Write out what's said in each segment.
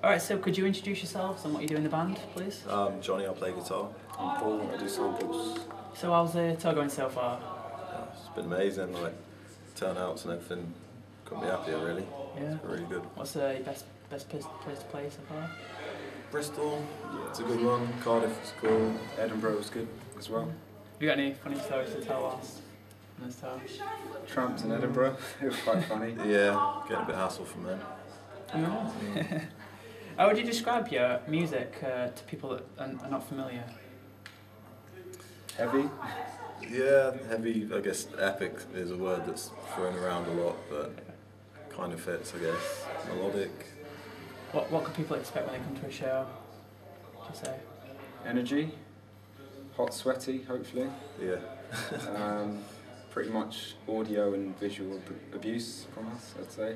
Alright, so could you introduce yourselves and what you do in the band, please? Johnny, I play guitar. I'm Paul, I do samples. So how's the tour going so far? It's been amazing, like turnouts and everything. Couldn't be happier, really. Yeah. It's been really good. What's the best place to play so far? Bristol, it's a good one. Cardiff was cool. Edinburgh was good as well. Have you got any funny stories to tell us on this tour? Tramps in Edinburgh, it was quite funny. Yeah, getting a bit hassle from them. Oh. How would you describe your music to people that are not familiar? Heavy. Yeah, heavy, I guess epic is a word that's thrown around a lot, but kind of fits, I guess. Melodic. What could people expect when they come to a show, would you say? Energy. Hot, sweaty, hopefully. Yeah. Pretty much audio and visual abuse from us, I'd say.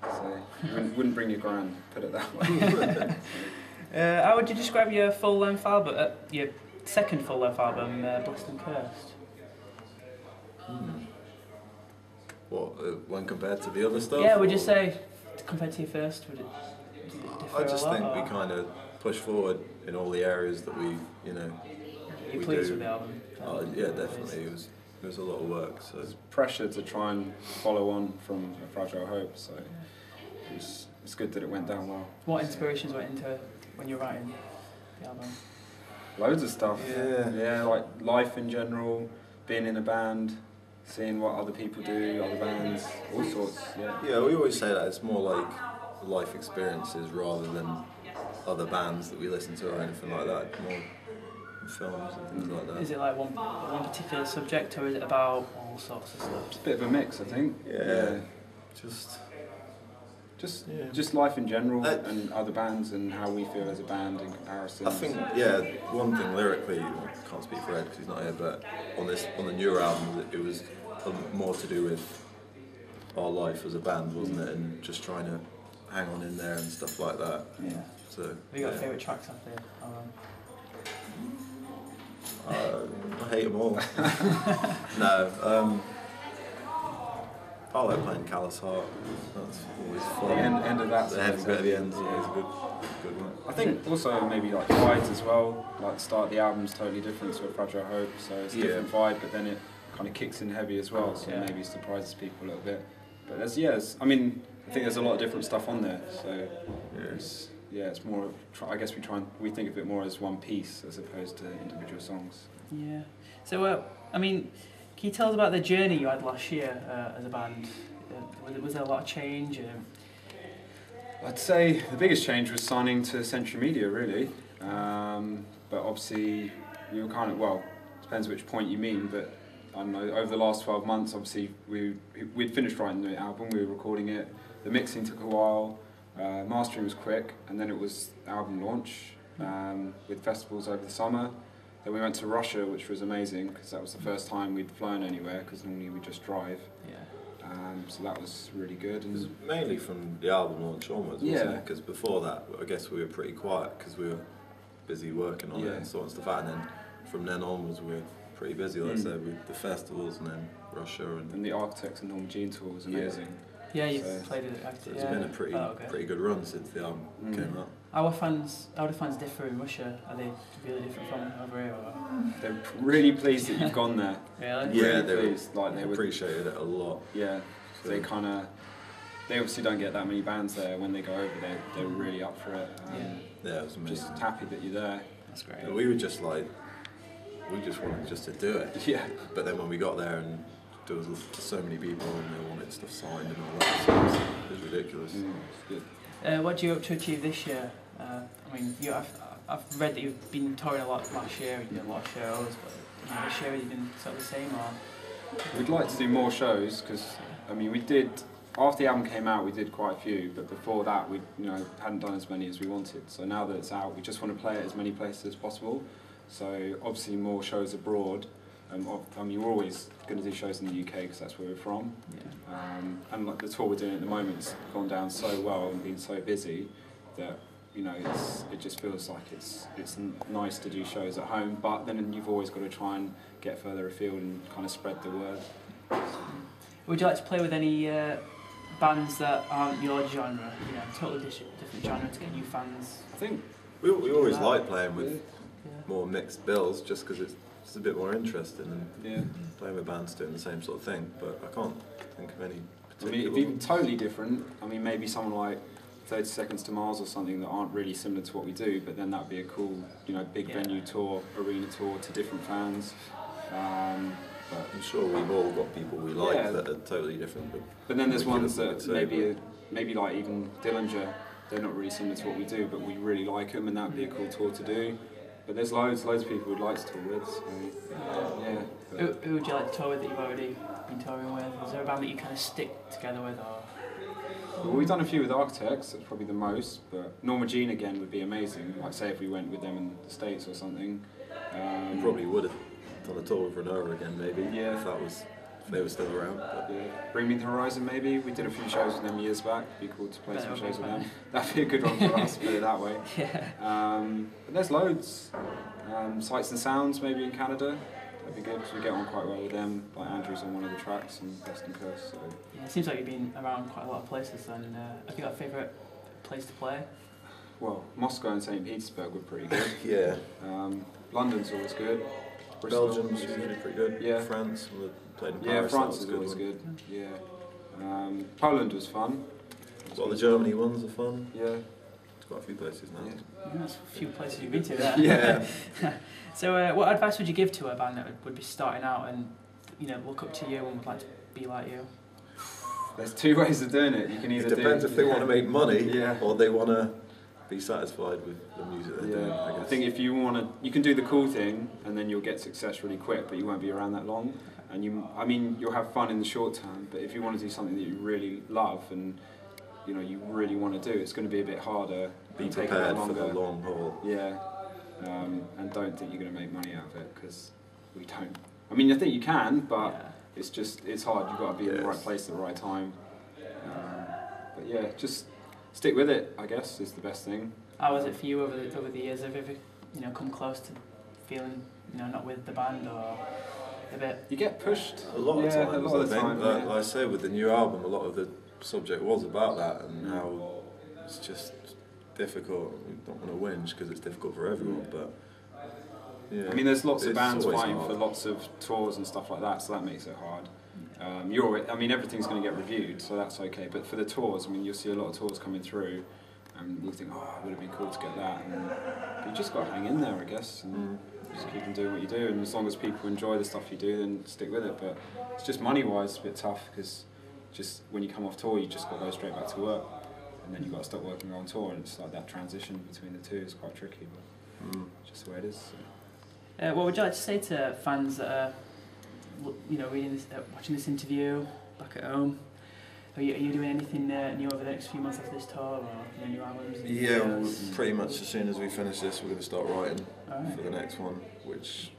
So, you wouldn't bring your grand, put it that way. How would you describe your full-length album, your second full-length album, Blessed and Cursed? What, when compared to the other stuff? Yeah, would you say, compared to your first, would it differ I just a lot, think or? we kind of push forward in all the areas that we, you know, You're we pleased do. with the album? Yeah, definitely. It was a lot of work. So There's pressure to try and follow on from A Fragile Hope, so it's good that it went down well. What inspirations went into when you were writing the album? Loads of stuff. Yeah. Like life in general, being in a band, seeing what other people do, other bands, all sorts. Yeah, we always say that it's more like life experiences rather than other bands that we listen to or anything like that. More films and things like that. Is it like one particular subject, or is it about all sorts of stuff? It's a bit of a mix, I think. Yeah. Just life in general and other bands and how we feel as a band in comparison. I think, yeah, one thing lyrically, I can't speak for Ed because he's not here, but on the newer album, it was more to do with our life as a band, wasn't it? And just trying to hang on in there and stuff like that. Yeah. So, Have you got favourite tracks off the album? I hate them all. No. I like playing Callous Heart. That's always fun. The end of that. The heavy bit at the end is always a good one. I think also maybe like vibes as well. Like the start of the album's totally different to A Fragile Hope, so it's a different vibe, but then it kind of kicks in heavy as well, so maybe surprises people a little bit. But I mean, I think there's a lot of different stuff on there, so it's more. I guess we think of it more as one piece as opposed to individual songs. Yeah. So I mean, can you tell us about the journey you had last year as a band? Was there a lot of change? I'd say the biggest change was signing to Century Media, really. But obviously, we were kind of, well, depends which point you mean, but I don't know, over the last 12 months, obviously, we'd finished writing the album, we were recording it, the mixing took a while, mastering was quick, and then it was album launch with festivals over the summer. Then we went to Russia, which was amazing, because that was the first time we'd flown anywhere, because normally we just drive. Yeah. So that was really good. It was mainly from the album launch onwards, wasn't it? Because before that, I guess we were pretty quiet, because we were busy working on it and sorting stuff out, and then from then onwards we were pretty busy, like I said, with the festivals, and then Russia. And the Architects and Norma Jean tour was amazing. Yeah, you've played it. It's been a pretty good run since the album came out. How do fans differ in Russia? Are they really different from over here? Or? They're really pleased that you've gone there. Really? Yeah, really pleased. Like they appreciated it a lot. Yeah, so they obviously don't get that many bands there. When they go over, they're really up for it. Yeah, it was amazing. Just happy that you're there. That's great. Yeah, we were just like, we just wanted just to do it. Yeah. But then when we got there and there was so many people and they wanted stuff signed and all that, so it was ridiculous. It's good. What do you hope to achieve this year? I mean, I've read that you've been touring a lot last year, you did a lot of shows, but this year have you been sort of the same, or? We'd like to do more shows, because I mean we did, after the album came out we did quite a few, but before that we hadn't done as many as we wanted. So now that it's out, we just want to play it as many places as possible. So obviously more shows abroad. I mean, we're always going to do shows in the UK because that's where we're from. Yeah. And like the tour we're doing at the moment has gone down so well and been so busy that it just feels like it's nice to do shows at home. But then you've always got to try and get further afield and kind of spread the word. Would you like to play with any bands that aren't your genre, totally different genre to get new fans? I think we always like playing with Yeah. more mixed bills, just because it's a bit more interesting and yeah. playing with bands doing the same sort of thing. But I can't think of any I mean, particular. it'd be totally different. I mean, maybe someone like 30 Seconds to Mars or something that aren't really similar to what we do, but then that'd be a cool, big venue tour, arena tour to different fans. But I'm sure we've all got people we like that are totally different. But then there's we ones could that say, maybe like even Dillinger, they're not really similar to what we do, but we really like them, and that'd be a cool tour to do. But there's loads of people we'd like to tour with. So, yeah. Who would you like to tour with that you've already been touring with? Is there a band that you kind of stick together with, or? Well, we've done a few with Architects, that's probably the most, but Norma Jean again would be amazing, like say if we went with them in the States or something. we probably would have done a tour with Renova again, maybe, Yeah. if they were still around. But Yeah. Bring Me the Horizon maybe, we did a few shows with them years back, it'd be cool to play some shows with them. That'd be a good one for us, put it that way. Yeah. But there's loads. Sights and Sounds maybe in Canada, that'd be good, we get on quite well with them, like Andrew's on one of the tracks and Western Coast. So. Yeah, it seems like you've been around quite a lot of places, and have you got a favourite place to play? Well, Moscow and St. Petersburg were pretty good. yeah, London's always good. Bristol, Belgium's usually pretty good. Yeah. France, we played in Paris. Yeah, France that is was a always one. good. Yeah. Poland was fun. Well, the Germany ones are fun. Yeah. There's quite a few places now. Yeah. Yeah, that's a few places you've been to there. Yeah. So, what advice would you give to a band that would be starting out and look up to you and would like to be like you? There's two ways of doing it. You can either It depends if they want to make money Yeah. or they want to be satisfied with the music they're doing, I I guess. think if you want to, you can do the cool thing and then you'll get success really quick, but you won't be around that long. And you'll have fun in the short term, but if you want to do something that you really love and you really want to do, it's going to be a bit harder. Be and take a prepared bit for the longer. long haul. Yeah, and don't think you're going to make money out of it, because we don't. I mean, I think you can, but it's hard. You've got to be in the right place at the right time. But yeah, just stick with it, I guess, is the best thing. How was it for you over the years? Have you ever come close to feeling not with the band, or a bit? You get pushed A lot of times, a lot of the I think. time. Like I say, with the new album, a lot of the subject was about that and how it's just difficult. We don't want to whinge because it's difficult for everyone, but yeah. I mean, there's lots of It's bands always fighting hard. for lots of tours and stuff like that, so that makes it hard. Everything's going to get reviewed, so that's okay. But for the tours, you'll see a lot of tours coming through, and you'll think, oh, it would have been cool to get that. And you just got to hang in there, I guess, and just keep on doing what you do. And as long as people enjoy the stuff you do, then stick with it. But it's just money-wise, it's a bit tough, because just when you come off tour, you just got to go straight back to work, and then you've got to stop working on tour, and it's like that transition between the two is quite tricky, but just the way it is. So. What would you like to say to fans that are, reading this, watching this interview back at home? Are you doing anything new over the next few months after this tour, or new albums? Yeah, pretty much as soon as we finish this, we're going to start writing Alright. for the next one, which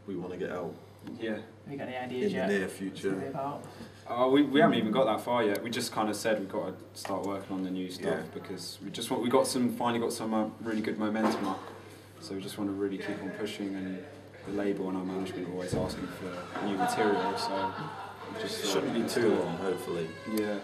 we want to get out Yeah. Have you got any ideas in yet? the near What's it future. gonna be about? We haven't even got that far yet. We just kind of said we've got to start working on the new stuff, because we finally got some really good momentum up. So we just want to really keep on pushing, and the label and our management are always asking for new material. So we just It shouldn't be too long, hopefully. Yeah.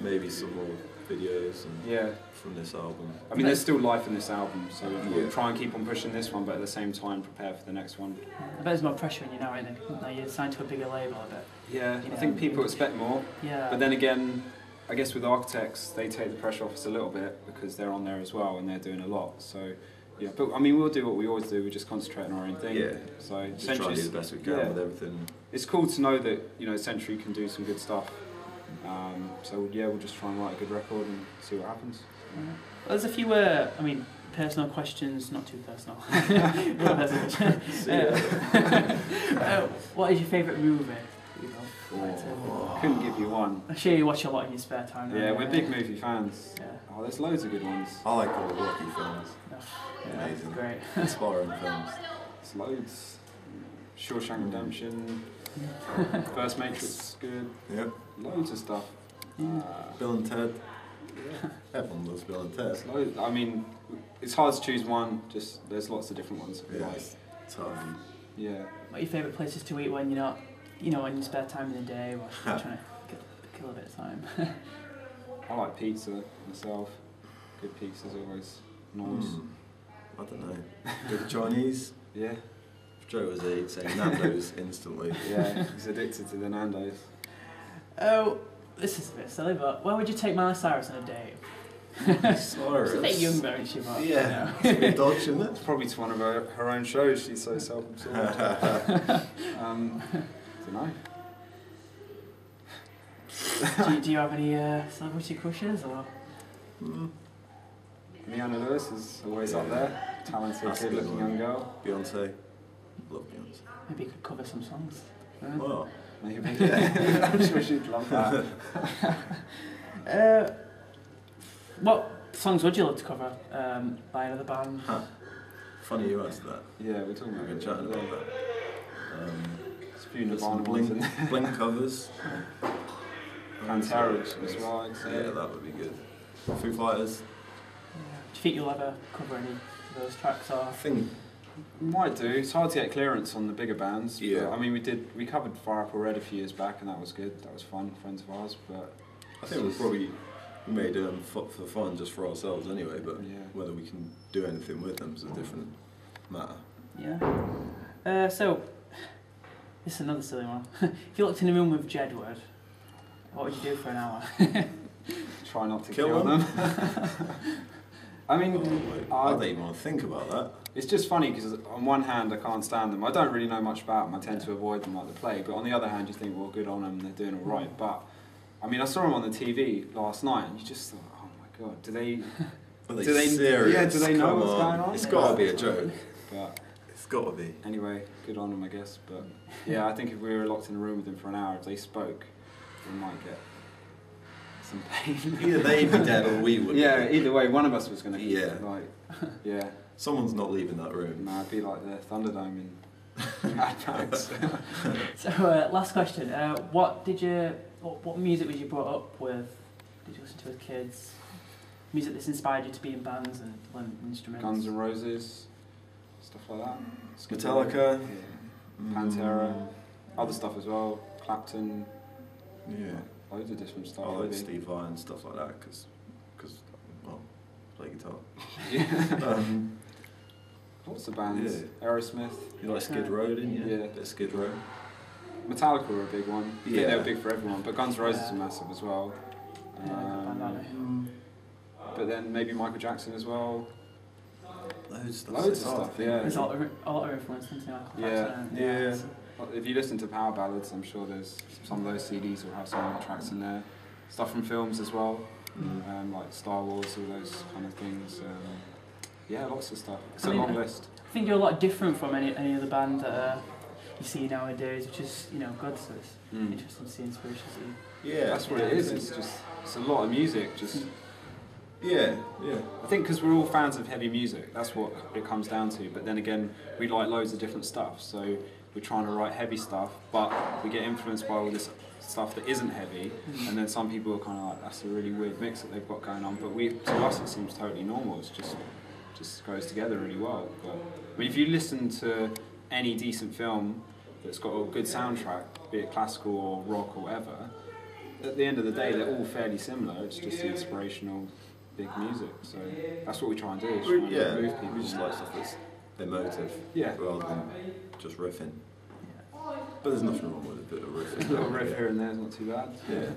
Maybe some more videos and Yeah. from this album. I mean, there's still life in this album, so we'll Yeah. try and keep on pushing this one, but at the same time prepare for the next one. I bet there's more pressure on you now, isn't there? Now you're signed to a bigger label, I bet. Yeah, You I know, think people expect more. Yeah. But then again, I guess with Architects, they take the pressure off us a little bit, because they're on there as well and they're doing a lot. So, yeah, but we'll do what we always do. We just concentrate on our own thing. Yeah. So Just try and do the best we can with everything. It's cool to know that Century can do some good stuff. So yeah, we'll just try and write a good record and see what happens. Well, there's a few, personal questions, not too personal. What is your favourite movie? Couldn't give you one. I'm sure you watch a lot in your spare time. don't Yeah, you? we're big movie fans. Yeah. Oh, there's loads of good ones. I like all the Rocky films. Yeah, Amazing. great. Inspiring films. There's loads. Shawshank Redemption. First Matrix is good. Yep. Loads of stuff. Bill and Ted. Everyone loves Bill and Ted. There's loads. I mean, it's hard to choose one. Just there's lots of different ones. that we Yeah, like. it's hard. Yeah. What are your favourite places to eat when you're not, in your spare time in the day, or trying to kill a bit of time? I like pizza myself. Good pizza's always nice. I don't know. Good Chinese. Yeah. If Joe was there, he'd say Nando's instantly. Yeah, he's addicted to the Nando's. Oh, this is a bit silly, but where would you take Miley Cyrus on a date? Cyrus. She's a bit young, though, isn't she? But, Yeah, it's a bit dodgy, isn't it? It's probably to one of her own shows. She's so self-absorbed. Don't know. do you have any celebrity crushes or? Rihanna Lewis is always up there. Talented, That's a good good-looking one. young girl. Beyonce. Love Beyonce. Maybe you could cover some songs. Well, Maybe. I'm sure she'd love that. What songs would you love to cover by another band? funny you asked that. Yeah, we're talking We've about been chatting about that. There's a few There's Nirvana some ones in there. Blink covers. Pantera as well, I'd say. Yeah, that would be good. Foo Fighters. Do you think you'll ever cover any of those tracks? Or? I think. Might do. It's hard to get clearance on the bigger bands. Yeah. But, I mean, we covered Fire Up Red a few years back, and that was good. That was fun, friends of ours. But I think we may do them for fun, just for ourselves anyway. But yeah. whether we can do anything with them is a different matter. Yeah. So, this is another silly one. If you looked in a room with Jedward, what would you do for an hour? Try not to Kill kill them. I mean, I don't even want to think about that. it's just funny because on one hand I can't stand them. I don't really know much about them. I tend to avoid them like the plague. But on the other hand, you think, well, good on them. They're doing all right. But I mean, I saw them on the TV last night, and you just thought, oh my god, do they Serious? Yeah, do they know Come what's going on? It's got to be a joke. But It's got to be. anyway, good on them, I guess. But yeah, I think if we were locked in a room with them for an hour, if they spoke, we might get some pain. Either they'd be dead or we would. Yeah, either way, one of us was going to be Yeah. like, yeah. Someone's not leaving that room. No, it'd be like the Thunderdome in Mad Max. So, last question. What music was you brought up with? Did you listen to as kids? Music that's inspired you to be in bands and learn instruments? Guns N' Roses, stuff like that. Metallica. Yeah. Pantera, other stuff as well. Clapton, Yeah. loads of different stuff. I like really. Steve Vai and stuff like that because well, play guitar. Yeah. Lots of bands. Yeah. Aerosmith. You like Skid Row, didn't you? Yeah. Bit of Skid Row. Metallica were a big one. I think they Yeah. were big for everyone, but Guns N' Roses Yeah. are massive as well. Yeah, good band, aren't they? But then maybe Michael Jackson as well. Loads Loads of stuff, yeah. There's a lot of influence into Michael Yeah. Jackson. Yeah. If you listen to Power Ballads, I'm sure there's some of those CDs will have some tracks in there. Stuff from films as well, like Star Wars, all those kind of things. Yeah, lots of stuff. It's a long list. I think you're a lot different from any other band that you see nowadays, which is good. So it's interesting to see inspirations. Yeah. That's what it is. It's a lot of music. Just Yeah. I think because we're all fans of heavy music, that's what it comes down to. But then again, we like loads of different stuff. So we're trying to write heavy stuff, but we get influenced by all this stuff that isn't heavy. And then some people are kind of like, that's a really weird mix that they've got going on. But to us, it seems totally normal. It's just goes together really well. But I mean, if you listen to any decent film that's got a good soundtrack, be it classical or rock or whatever, at the end of the day, they're all fairly similar. It's just inspirational, big music. So that's what we try and do. Is try and move people. We just like stuff that's emotive, Yeah. rather than just riffing. But there's nothing wrong with a bit of riffing. A little riff here and there is not too bad. Yeah.